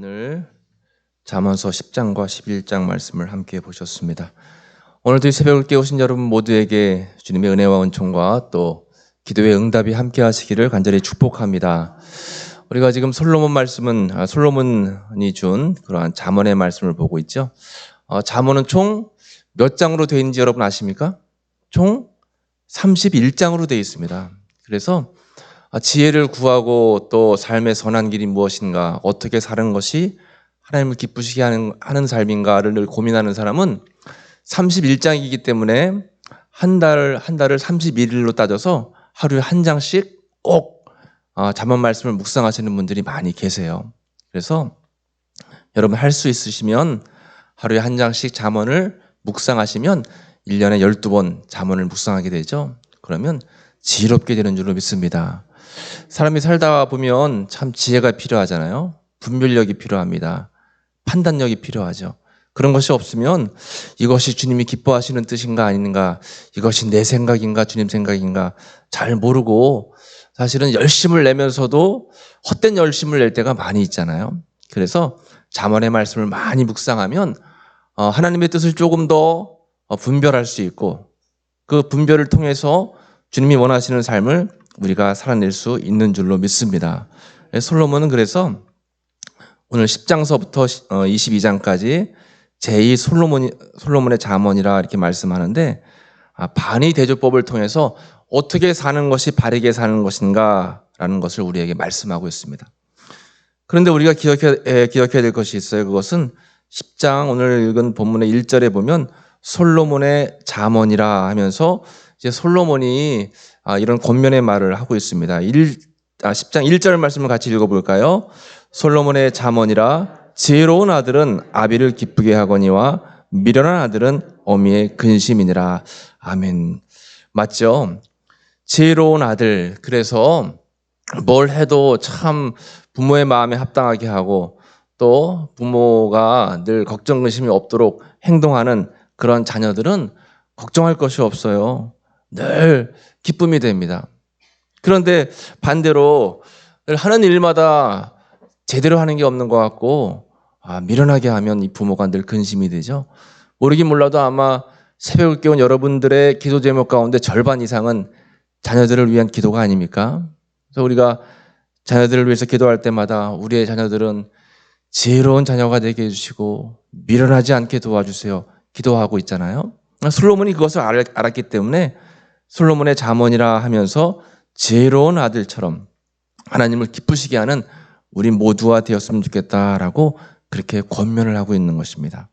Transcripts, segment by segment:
오늘 잠언서 10장과 11장 말씀을 함께 보셨습니다. 오늘도 이 새벽을 깨우신 여러분 모두에게 주님의 은혜와 은총과 또 기도의 응답이 함께 하시기를 간절히 축복합니다. 우리가 지금 솔로몬이 준 그러한 잠언의 말씀을 보고 있죠. 잠언은 총 몇 장으로 되어 있는지 여러분 아십니까? 총 31장으로 되어 있습니다. 그래서 지혜를 구하고 또 삶의 선한 길이 무엇인가, 어떻게 사는 것이 하나님을 기쁘시게 하는 삶인가를 늘 고민하는 사람은 31장이기 때문에 한 달을 31일로 따져서 하루에 한 장씩 꼭 잠언 말씀을 묵상하시는 분들이 많이 계세요. 그래서 여러분 할 수 있으시면 하루에 한 장씩 잠언을 묵상하시면 1년에 12번 잠언을 묵상하게 되죠. 그러면 지혜롭게 되는 줄로 믿습니다. 사람이 살다 보면 참 지혜가 필요하잖아요. 분별력이 필요합니다. 판단력이 필요하죠. 그런 것이 없으면 이것이 주님이 기뻐하시는 뜻인가 아닌가, 이것이 내 생각인가 주님 생각인가 잘 모르고 사실은 열심을 내면서도 헛된 열심을 낼 때가 많이 있잖아요. 그래서 잠언의 말씀을 많이 묵상하면 하나님의 뜻을 조금 더 분별할 수 있고, 그 분별을 통해서 주님이 원하시는 삶을 우리가 살아낼 수 있는 줄로 믿습니다. 솔로몬은 그래서 오늘 10장서부터 22장까지 제2 솔로몬의 잠언이라 이렇게 말씀하는데, 반의 대조법을 통해서 어떻게 사는 것이 바르게 사는 것인가 라는 것을 우리에게 말씀하고 있습니다. 그런데 우리가 기억해야 될 것이 있어요. 그것은 10장 오늘 읽은 본문의 1절에 보면 솔로몬의 잠언이라 하면서 이제 솔로몬이 이런 권면의 말을 하고 있습니다. 10장 1절 말씀을 같이 읽어볼까요? 솔로몬의 잠언이라 지혜로운 아들은 아비를 기쁘게 하거니와 미련한 아들은 어미의 근심이니라. 아멘. 맞죠? 지혜로운 아들. 그래서 뭘 해도 참 부모의 마음에 합당하게 하고 또 부모가 늘 걱정 근심이 없도록 행동하는 그런 자녀들은 걱정할 것이 없어요. 늘 기쁨이 됩니다. 그런데 반대로 늘 하는 일마다 제대로 하는 게 없는 것 같고 미련하게 하면 이 부모가 늘 근심이 되죠. 모르긴 몰라도 아마 새벽을 깨운 여러분들의 기도 제목 가운데 절반 이상은 자녀들을 위한 기도가 아닙니까? 그래서 우리가 자녀들을 위해서 기도할 때마다 우리의 자녀들은 지혜로운 자녀가 되게 해주시고 미련하지 않게 도와주세요 기도하고 있잖아요. 솔로몬이 그것을 알았기 때문에 솔로몬의 잠언이라 하면서 지혜로운 아들처럼 하나님을 기쁘시게 하는 우리 모두가 되었으면 좋겠다라고 그렇게 권면을 하고 있는 것입니다.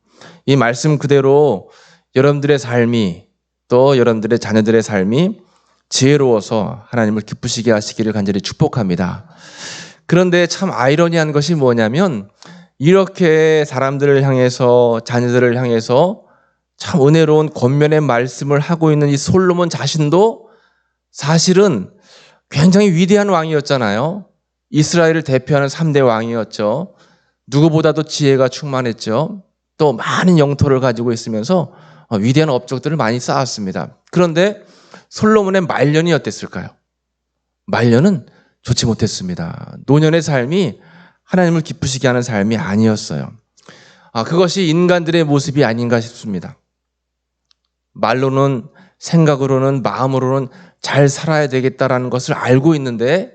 이 말씀 그대로 여러분들의 삶이 또 여러분들의 자녀들의 삶이 지혜로워서 하나님을 기쁘시게 하시기를 간절히 축복합니다. 그런데 참 아이러니한 것이 뭐냐면 이렇게 사람들을 향해서 자녀들을 향해서 참 은혜로운 권면의 말씀을 하고 있는 이 솔로몬 자신도 사실은 굉장히 위대한 왕이었잖아요. 이스라엘을 대표하는 3대 왕이었죠. 누구보다도 지혜가 충만했죠. 또 많은 영토를 가지고 있으면서 위대한 업적들을 많이 쌓았습니다. 그런데 솔로몬의 말년이 어땠을까요? 말년은 좋지 못했습니다. 노년의 삶이 하나님을 기쁘시게 하는 삶이 아니었어요. 그것이 인간들의 모습이 아닌가 싶습니다. 말로는, 생각으로는, 마음으로는 잘 살아야 되겠다라는 것을 알고 있는데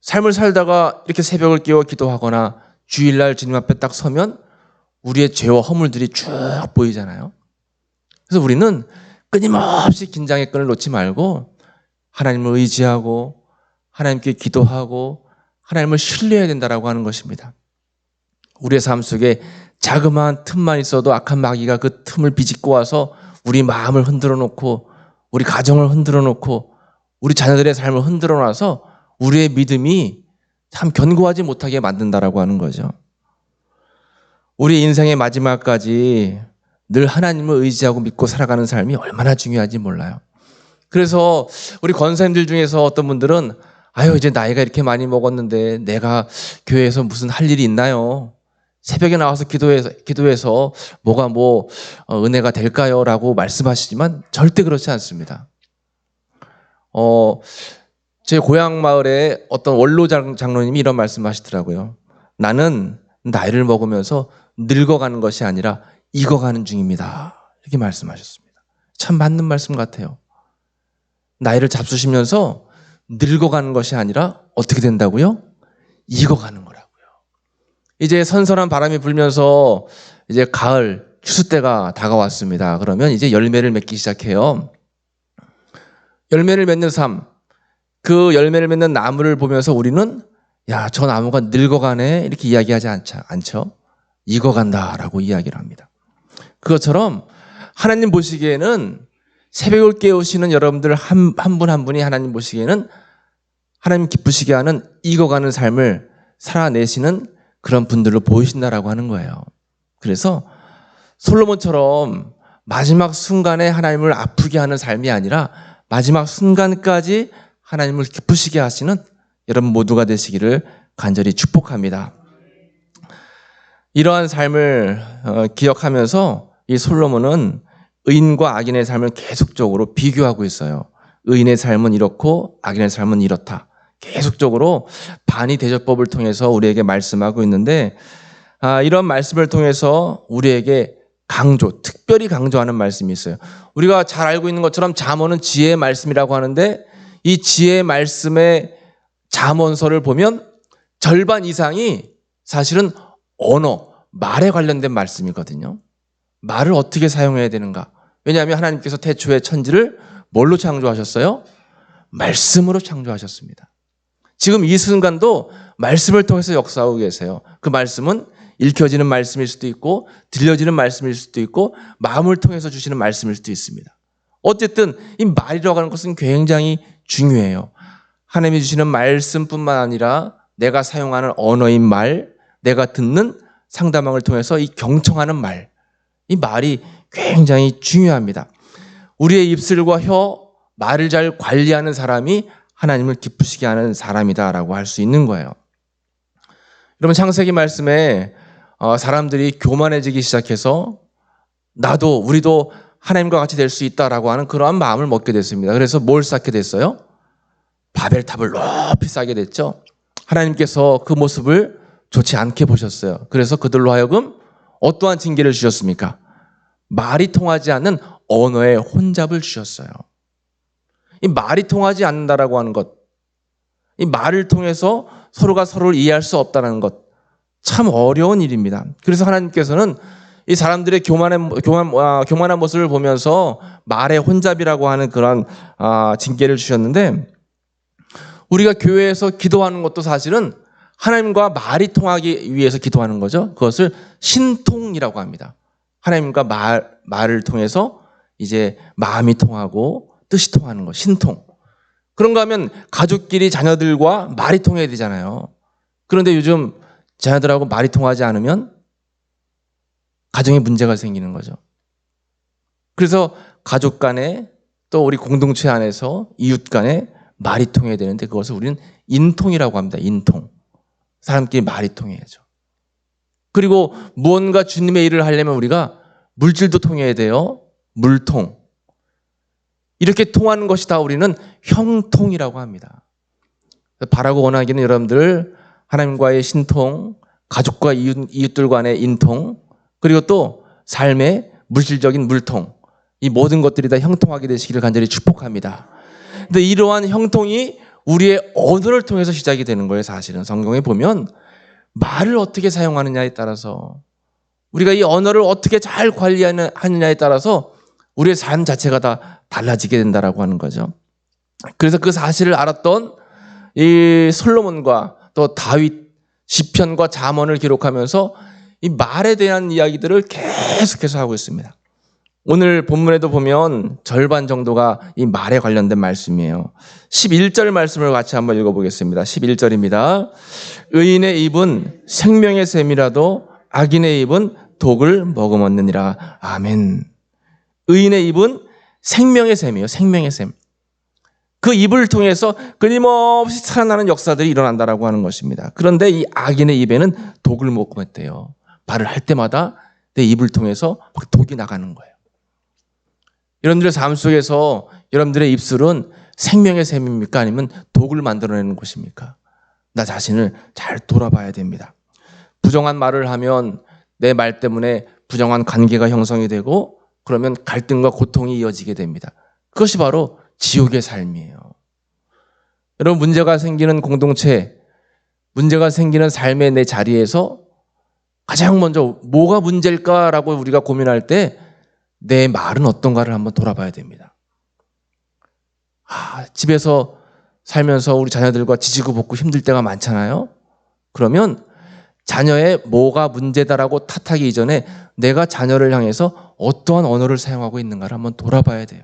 삶을 살다가 이렇게 새벽을 깨워 기도하거나 주일날 주님 앞에 딱 서면 우리의 죄와 허물들이 쭉 보이잖아요. 그래서 우리는 끊임없이 긴장의 끈을 놓지 말고 하나님을 의지하고 하나님께 기도하고 하나님을 신뢰해야 된다라고 하는 것입니다. 우리의 삶 속에 자그마한 틈만 있어도 악한 마귀가 그 틈을 비집고 와서 우리 마음을 흔들어 놓고 우리 가정을 흔들어 놓고 우리 자녀들의 삶을 흔들어 놔서 우리의 믿음이 참 견고하지 못하게 만든다라고 하는 거죠. 우리 인생의 마지막까지 늘 하나님을 의지하고 믿고 살아가는 삶이 얼마나 중요한지 몰라요. 그래서 우리 권사님들 중에서 어떤 분들은 이제 나이가 이렇게 많이 먹었는데 내가 교회에서 무슨 할 일이 있나요? 새벽에 나와서 기도해서 뭐가 은혜가 될까요? 라고 말씀하시지만 절대 그렇지 않습니다. 제 고향 마을에 어떤 원로 장로님이 이런 말씀하시더라고요. 나는 나이를 먹으면서 늙어가는 것이 아니라 익어가는 중입니다. 이렇게 말씀하셨습니다. 참 맞는 말씀 같아요. 나이를 잡수시면서 늙어가는 것이 아니라 어떻게 된다고요? 익어가는 거라고요. 이제 선선한 바람이 불면서 이제 가을 추수 때가 다가왔습니다. 그러면 이제 열매를 맺기 시작해요. 열매를 맺는 삶, 그 열매를 맺는 나무를 보면서 우리는 야, 저 나무가 늙어가네 이렇게 이야기하지 않죠. 익어간다라고 이야기를 합니다. 그것처럼 하나님 보시기에는 새벽을 깨우시는 여러분들 한 분 한 분이 하나님 보시기에는 하나님 기쁘시게 하는 익어가는 삶을 살아내시는 그런 분들로 보이신다라고 하는 거예요. 그래서 솔로몬처럼 마지막 순간에 하나님을 아프게 하는 삶이 아니라 마지막 순간까지 하나님을 기쁘시게 하시는 여러분 모두가 되시기를 간절히 축복합니다. 이러한 삶을 기억하면서 이 솔로몬은 의인과 악인의 삶을 계속적으로 비교하고 있어요. 의인의 삶은 이렇고 악인의 삶은 이렇다. 계속적으로 반의 대조법을 통해서 우리에게 말씀하고 있는데 이런 말씀을 통해서 우리에게 특별히 강조하는 말씀이 있어요. 우리가 잘 알고 있는 것처럼 잠언은 지혜의 말씀이라고 하는데 이 지혜의 말씀의 잠언서를 보면 절반 이상이 사실은 말에 관련된 말씀이거든요. 말을 어떻게 사용해야 되는가? 왜냐하면 하나님께서 태초에 천지를 뭘로 창조하셨어요? 말씀으로 창조하셨습니다. 지금 이 순간도 말씀을 통해서 역사하고 계세요. 그 말씀은 읽혀지는 말씀일 수도 있고 들려지는 말씀일 수도 있고 마음을 통해서 주시는 말씀일 수도 있습니다. 어쨌든 이 말이라고 하는 것은 굉장히 중요해요. 하나님이 주시는 말씀뿐만 아니라 내가 사용하는 언어인 말, 내가 듣는 상담왕을 통해서 이 경청하는 말, 이 말이 굉장히 중요합니다. 우리의 입술과 혀, 말을 잘 관리하는 사람이 하나님을 기쁘시게 하는 사람이다라고 할 수 있는 거예요. 여러분 창세기 말씀에 사람들이 교만해지기 시작해서 우리도 하나님과 같이 될 수 있다라고 하는 그러한 마음을 먹게 됐습니다. 그래서 뭘 쌓게 됐어요? 바벨탑을 높이 쌓게 됐죠. 하나님께서 그 모습을 좋지 않게 보셨어요. 그래서 그들로 하여금 어떠한 징계를 주셨습니까? 말이 통하지 않는 언어의 혼잡을 주셨어요. 이 말이 통하지 않는다라고 하는 것, 이 말을 통해서 서로가 서로를 이해할 수 없다는 것, 참 어려운 일입니다. 그래서 하나님께서는 이 사람들의 교만한 모습을 보면서 말의 혼잡이라고 하는 그런 징계를 주셨는데 우리가 교회에서 기도하는 것도 사실은 하나님과 말이 통하기 위해서 기도하는 거죠. 그것을 신통이라고 합니다. 하나님과 말을 통해서 이제 마음이 통하고 뜻이 통하는 거, 신통. 그런가 하면 가족끼리 자녀들과 말이 통해야 되잖아요. 그런데 요즘 자녀들하고 말이 통하지 않으면 가정에 문제가 생기는 거죠. 그래서 가족 간에 또 우리 공동체 안에서 이웃 간에 말이 통해야 되는데 그것을 우리는 인통이라고 합니다. 인통. 사람끼리 말이 통해야죠. 그리고 무언가 주님의 일을 하려면 우리가 물질도 통해야 돼요. 물통. 이렇게 통하는 것이 다 우리는 형통이라고 합니다. 바라고 원하기는 여러분들 하나님과의 신통, 가족과 이웃들 간의 인통, 그리고 또 삶의 물질적인 물통, 이 모든 것들이 다 형통하게 되시기를 간절히 축복합니다. 근데 이러한 형통이 우리의 언어를 통해서 시작이 되는 거예요. 사실은 성경에 보면 말을 어떻게 사용하느냐에 따라서 우리가 이 언어를 어떻게 잘 관리하느냐에 따라서 우리의 삶 자체가 다 달라지게 된다라고 하는 거죠. 그래서 그 사실을 알았던 이 솔로몬과 또 다윗 시편과 잠언을 기록하면서 이 말에 대한 이야기들을 계속해서 하고 있습니다. 오늘 본문에도 보면 절반 정도가 이 말에 관련된 말씀이에요. 11절 말씀을 같이 한번 읽어보겠습니다. 11절입니다. 의인의 입은 생명의 샘이라도 악인의 입은 독을 머금었느니라. 아멘. 의인의 입은 생명의 샘이에요. 생명의 샘. 그 입을 통해서 끊임없이 살아나는 역사들이 일어난다라고 하는 것입니다. 그런데 이 악인의 입에는 독을 머금었대요. 말을 할 때마다 내 입을 통해서 막 독이 나가는 거예요. 여러분들의 삶 속에서 여러분들의 입술은 생명의 샘입니까? 아니면 독을 만들어내는 곳입니까? 나 자신을 잘 돌아봐야 됩니다. 부정한 말을 하면 내 말 때문에 부정한 관계가 형성이 되고 그러면 갈등과 고통이 이어지게 됩니다. 그것이 바로 지옥의 삶이에요. 여러분, 문제가 생기는 공동체, 문제가 생기는 삶의 내 자리에서 가장 먼저 뭐가 문제일까라고 우리가 고민할 때 내 말은 어떤가를 한번 돌아봐야 됩니다. 집에서 살면서 우리 자녀들과 지지고 볶고 힘들 때가 많잖아요. 그러면 자녀의 뭐가 문제다라고 탓하기 이전에 내가 자녀를 향해서 어떠한 언어를 사용하고 있는가를 한번 돌아봐야 돼요.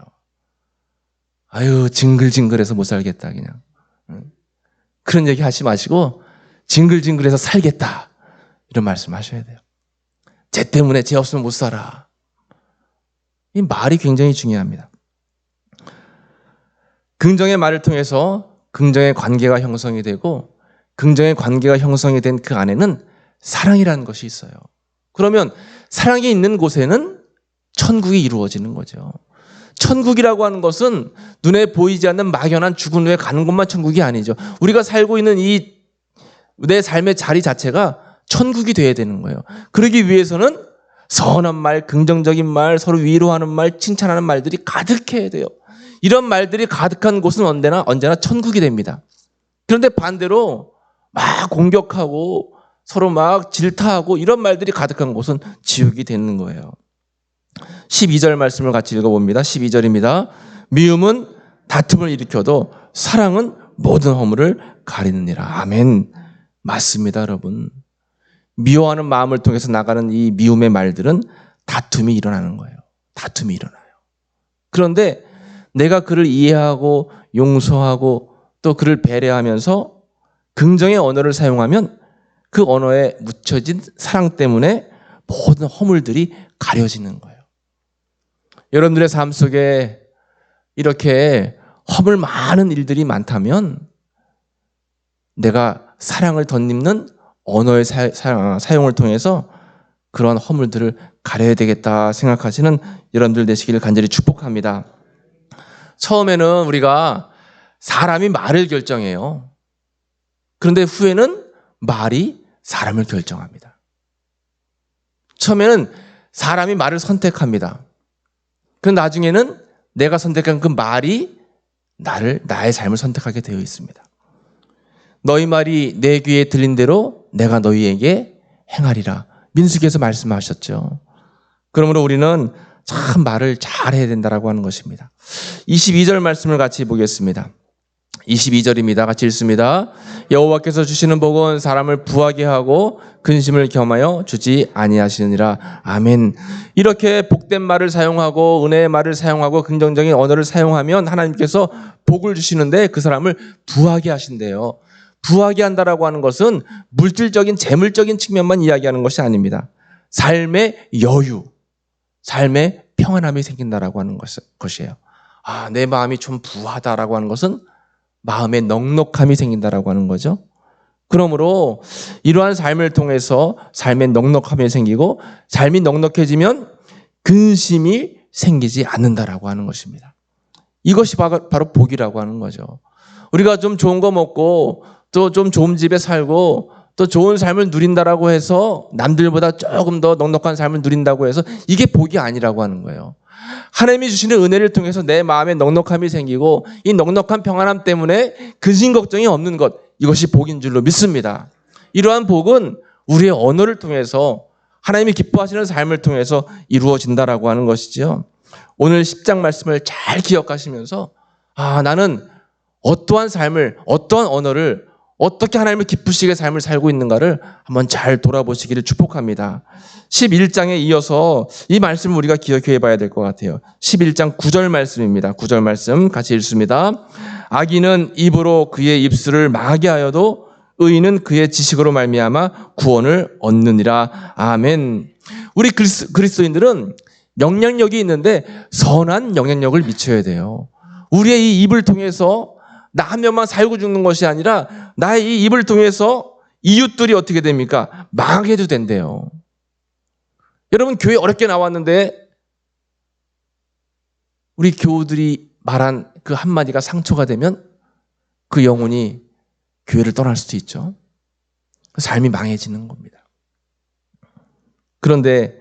아유, 징글징글해서 못 살겠다 그냥. 그런 얘기 하지 마시고 징글징글해서 살겠다 이런 말씀 하셔야 돼요. 쟤 때문에 쟤 없으면 못 살아. 이 말이 굉장히 중요합니다. 긍정의 말을 통해서 긍정의 관계가 형성이 되고 긍정의 관계가 형성이 된 그 안에는 사랑이라는 것이 있어요. 그러면 사랑이 있는 곳에는 천국이 이루어지는 거죠. 천국이라고 하는 것은 눈에 보이지 않는 막연한 죽은 후에 가는 곳만 천국이 아니죠. 우리가 살고 있는 이 내 삶의 자리 자체가 천국이 돼야 되는 거예요. 그러기 위해서는 선한 말, 긍정적인 말, 서로 위로하는 말, 칭찬하는 말들이 가득해야 돼요. 이런 말들이 가득한 곳은 언제나 천국이 됩니다. 그런데 반대로 막 공격하고 서로 막 질타하고 이런 말들이 가득한 곳은 지옥이 되는 거예요. 12절 말씀을 같이 읽어봅니다. 12절입니다. 미움은 다툼을 일으켜도 사랑은 모든 허물을 가리느니라. 아멘. 맞습니다, 여러분. 미워하는 마음을 통해서 나가는 이 미움의 말들은 다툼이 일어나는 거예요. 다툼이 일어나요. 그런데 내가 그를 이해하고 용서하고 또 그를 배려하면서 긍정의 언어를 사용하면 그 언어에 묻혀진 사랑 때문에 모든 허물들이 가려지는 거예요. 여러분들의 삶 속에 이렇게 허물 많은 일들이 많다면 내가 사랑을 덧입는 언어의 사용을 통해서 그런 허물들을 가려야 되겠다 생각하시는 여러분들 되시기를 간절히 축복합니다. 처음에는 우리가 사람이 말을 결정해요. 그런데 후에는 말이 사람을 결정합니다. 처음에는 사람이 말을 선택합니다. 그런데 나중에는 내가 선택한 그 말이 나의 삶을 선택하게 되어 있습니다. 너희 말이 내 귀에 들린 대로 내가 너희에게 행하리라. 민수기에서 말씀하셨죠. 그러므로 우리는 참 말을 잘 해야 된다라고 하는 것입니다. 22절 말씀을 같이 보겠습니다. 22절입니다. 같이 읽습니다. 여호와께서 주시는 복은 사람을 부하게 하고 근심을 겸하여 주지 아니하시느니라. 아멘. 이렇게 복된 말을 사용하고 은혜의 말을 사용하고 긍정적인 언어를 사용하면 하나님께서 복을 주시는데 그 사람을 부하게 하신대요. 부하게 한다라고 하는 것은 물질적인 재물적인 측면만 이야기하는 것이 아닙니다. 삶의 여유, 삶의 평안함이 생긴다라고 하는 것이에요. 내 마음이 좀 부하다라고 하는 것은 마음의 넉넉함이 생긴다라고 하는 거죠. 그러므로 이러한 삶을 통해서 삶의 넉넉함이 생기고 삶이 넉넉해지면 근심이 생기지 않는다라고 하는 것입니다. 이것이 바로 복이라고 하는 거죠. 우리가 좀 좋은 거 먹고 또 좀 좋은 집에 살고 또 좋은 삶을 누린다라고 해서 남들보다 조금 더 넉넉한 삶을 누린다고 해서 이게 복이 아니라고 하는 거예요. 하나님이 주시는 은혜를 통해서 내 마음에 넉넉함이 생기고 이 넉넉한 평안함 때문에 근심 걱정이 없는 것, 이것이 복인 줄로 믿습니다. 이러한 복은 우리의 언어를 통해서 하나님이 기뻐하시는 삶을 통해서 이루어진다라고 하는 것이죠. 오늘 10장 말씀을 잘 기억하시면서 나는 어떠한 삶을, 어떠한 언어를 어떻게 하나님을 기쁘시게 삶을 살고 있는가를 한번 잘 돌아보시기를 축복합니다. 11장에 이어서 이 말씀을 우리가 기억해 봐야 될 것 같아요. 11장 9절 말씀입니다. 9절 말씀 같이 읽습니다. 악인은 입으로 그의 입술을 망하게 하여도 의인은 그의 지식으로 말미암아 구원을 얻느니라. 아멘. 우리 그리스도인들은 영향력이 있는데 선한 영향력을 미쳐야 돼요. 우리의 이 입을 통해서 나 한 명만 살고 죽는 것이 아니라 나의 이 입을 통해서 이웃들이 어떻게 됩니까? 망하게 해도 된대요. 여러분, 교회 어렵게 나왔는데 우리 교우들이 말한 그 한마디가 상처가 되면 그 영혼이 교회를 떠날 수도 있죠. 삶이 망해지는 겁니다. 그런데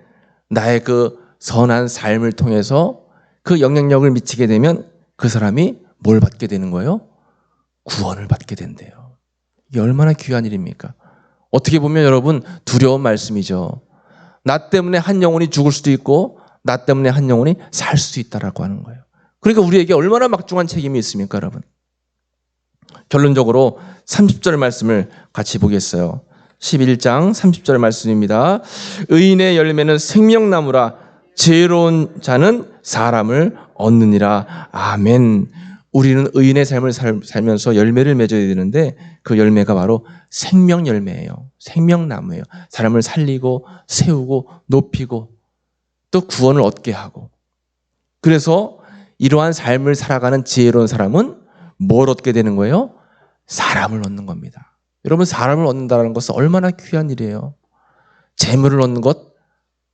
나의 그 선한 삶을 통해서 그 영향력을 미치게 되면 그 사람이 뭘 받게 되는 거예요? 구원을 받게 된대요. 이게 얼마나 귀한 일입니까? 어떻게 보면 여러분 두려운 말씀이죠. 나 때문에 한 영혼이 죽을 수도 있고 나 때문에 한 영혼이 살 수도 있다라고 하는 거예요. 그러니까 우리에게 얼마나 막중한 책임이 있습니까, 여러분? 결론적으로 30절 말씀을 같이 보겠어요. 11장 30절 말씀입니다. 의인의 열매는 생명나무라 지혜로운 자는 사람을 얻느니라. 아멘. 우리는 의인의 삶을 살면서 열매를 맺어야 되는데 그 열매가 바로 생명 열매예요. 생명나무예요. 사람을 살리고 세우고 높이고 또 구원을 얻게 하고. 그래서 이러한 삶을 살아가는 지혜로운 사람은 뭘 얻게 되는 거예요? 사람을 얻는 겁니다. 여러분, 사람을 얻는다는 것은 얼마나 귀한 일이에요. 재물을 얻는 것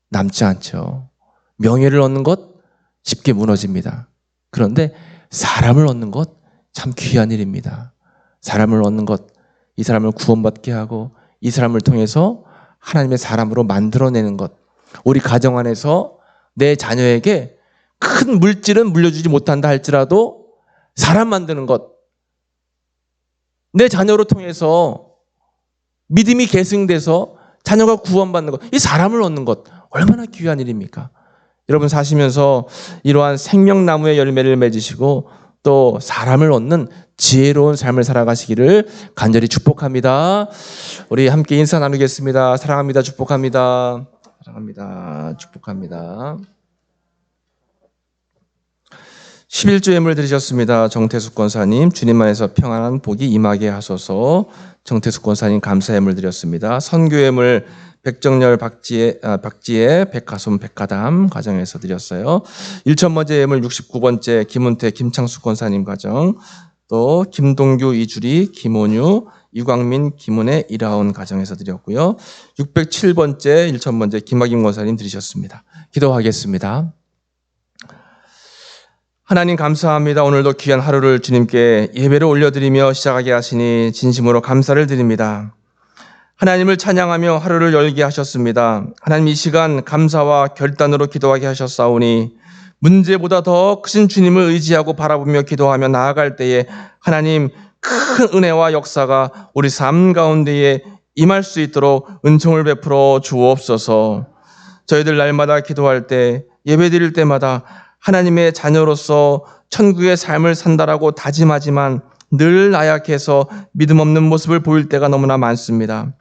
남지 않죠. 명예를 얻는 것 쉽게 무너집니다. 그런데 사람을 얻는 것 참 귀한 일입니다. 사람을 얻는 것, 이 사람을 구원받게 하고 이 사람을 통해서 하나님의 사람으로 만들어내는 것. 우리 가정 안에서 내 자녀에게 큰 물질은 물려주지 못한다 할지라도 사람 만드는 것, 내 자녀로 통해서 믿음이 계승돼서 자녀가 구원받는 것, 이 사람을 얻는 것 얼마나 귀한 일입니까? 여러분 사시면서 이러한 생명나무의 열매를 맺으시고 또 사람을 얻는 지혜로운 삶을 살아가시기를 간절히 축복합니다. 우리 함께 인사 나누겠습니다. 사랑합니다. 축복합니다. 사랑합니다. 축복합니다. 11조 예물 드리셨습니다. 정태숙 권사님, 주님 안에서 평안한 복이 임하게 하소서. 정태숙 권사님 감사 예물 드렸습니다. 선교 예물 백정열 박지혜 백화솜 백화담 가정에서 드렸어요. 1,000번째 예물 69번째 김은태 김창숙 권사님 가정, 또 김동규 이주리 김원유 이광민 김은혜 이라온 가정에서 드렸고요. 607번째 1,000번째 김학임 권사님 드리셨습니다. 기도하겠습니다. 하나님 감사합니다. 오늘도 귀한 하루를 주님께 예배를 올려드리며 시작하게 하시니 진심으로 감사를 드립니다. 하나님을 찬양하며 하루를 열게 하셨습니다. 하나님 이 시간 감사와 결단으로 기도하게 하셨사오니 문제보다 더 크신 주님을 의지하고 바라보며 기도하며 나아갈 때에 하나님 큰 은혜와 역사가 우리 삶 가운데에 임할 수 있도록 은총을 베풀어 주옵소서. 저희들 날마다 기도할 때 예배드릴 때마다 하나님의 자녀로서 천국의 삶을 산다라고 다짐하지만 늘 나약해서 믿음 없는 모습을 보일 때가 너무나 많습니다.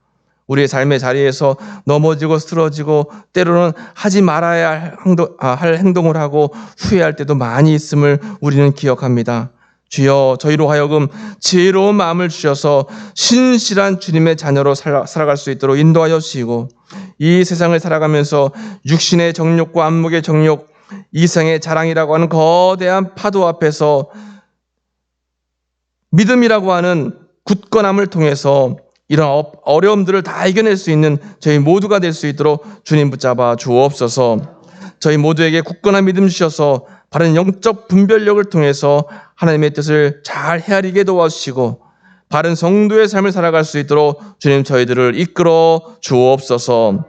우리의 삶의 자리에서 넘어지고 쓰러지고 때로는 하지 말아야 할 행동을 하고 후회할 때도 많이 있음을 우리는 기억합니다. 주여 저희로 하여금 지혜로운 마음을 주셔서 신실한 주님의 자녀로 살아갈 수 있도록 인도하여 주시고 이 세상을 살아가면서 육신의 정욕과 안목의 정욕, 이생의 자랑이라고 하는 거대한 파도 앞에서 믿음이라고 하는 굳건함을 통해서 이런 어려움들을 다 이겨낼 수 있는 저희 모두가 될 수 있도록 주님 붙잡아 주옵소서. 저희 모두에게 굳건한 믿음 주셔서 바른 영적 분별력을 통해서 하나님의 뜻을 잘 헤아리게 도와주시고 바른 성도의 삶을 살아갈 수 있도록 주님 저희들을 이끌어 주옵소서.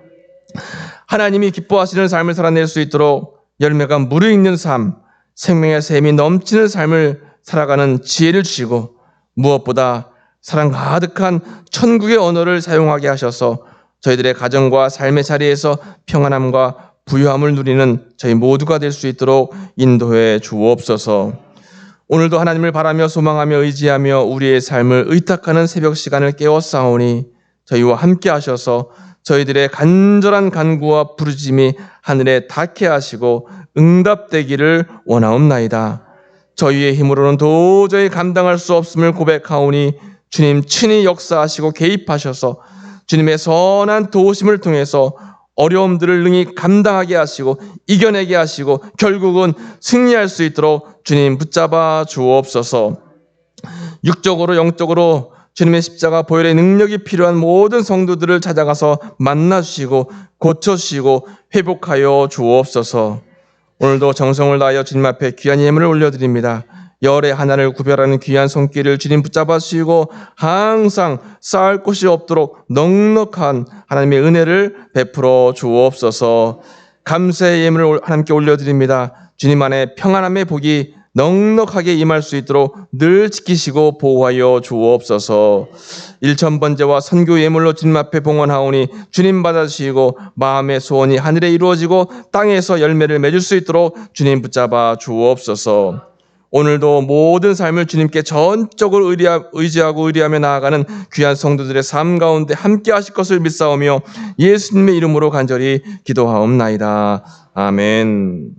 하나님이 기뻐하시는 삶을 살아낼 수 있도록 열매가 무르익는 삶, 생명의 샘이 넘치는 삶을 살아가는 지혜를 주시고 무엇보다 사랑 가득한 천국의 언어를 사용하게 하셔서 저희들의 가정과 삶의 자리에서 평안함과 부유함을 누리는 저희 모두가 될 수 있도록 인도해 주옵소서. 오늘도 하나님을 바라며 소망하며 의지하며 우리의 삶을 의탁하는 새벽 시간을 깨웠사오니 저희와 함께 하셔서 저희들의 간절한 간구와 부르짐이 하늘에 닿게 하시고 응답되기를 원하옵나이다. 저희의 힘으로는 도저히 감당할 수 없음을 고백하오니 주님 친히 역사하시고 개입하셔서 주님의 선한 도우심을 통해서 어려움들을 능히 감당하게 하시고 이겨내게 하시고 결국은 승리할 수 있도록 주님 붙잡아 주옵소서. 육적으로 영적으로 주님의 십자가 보혈의 능력이 필요한 모든 성도들을 찾아가서 만나주시고 고쳐주시고 회복하여 주옵소서. 오늘도 정성을 다하여 주님 앞에 귀한 예물을 올려드립니다. 열의 하나를 구별하는 귀한 손길을 주님 붙잡아 주시고 항상 쌓을 곳이 없도록 넉넉한 하나님의 은혜를 베풀어 주옵소서. 감사의 예물을 하나님께 올려드립니다. 주님 안에 평안함의 복이 넉넉하게 임할 수 있도록 늘 지키시고 보호하여 주옵소서. 일천번제와 선교 예물로 주님 앞에 봉헌하오니 주님 받아주시고 마음의 소원이 하늘에 이루어지고 땅에서 열매를 맺을 수 있도록 주님 붙잡아 주옵소서. 오늘도 모든 삶을 주님께 전적으로 의지하고 의리하며 나아가는 귀한 성도들의 삶 가운데 함께 하실 것을 믿사오며 예수님의 이름으로 간절히 기도하옵나이다. 아멘.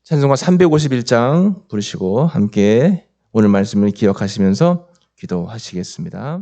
찬송가 351장 부르시고 함께 오늘 말씀을 기억하시면서 기도하시겠습니다.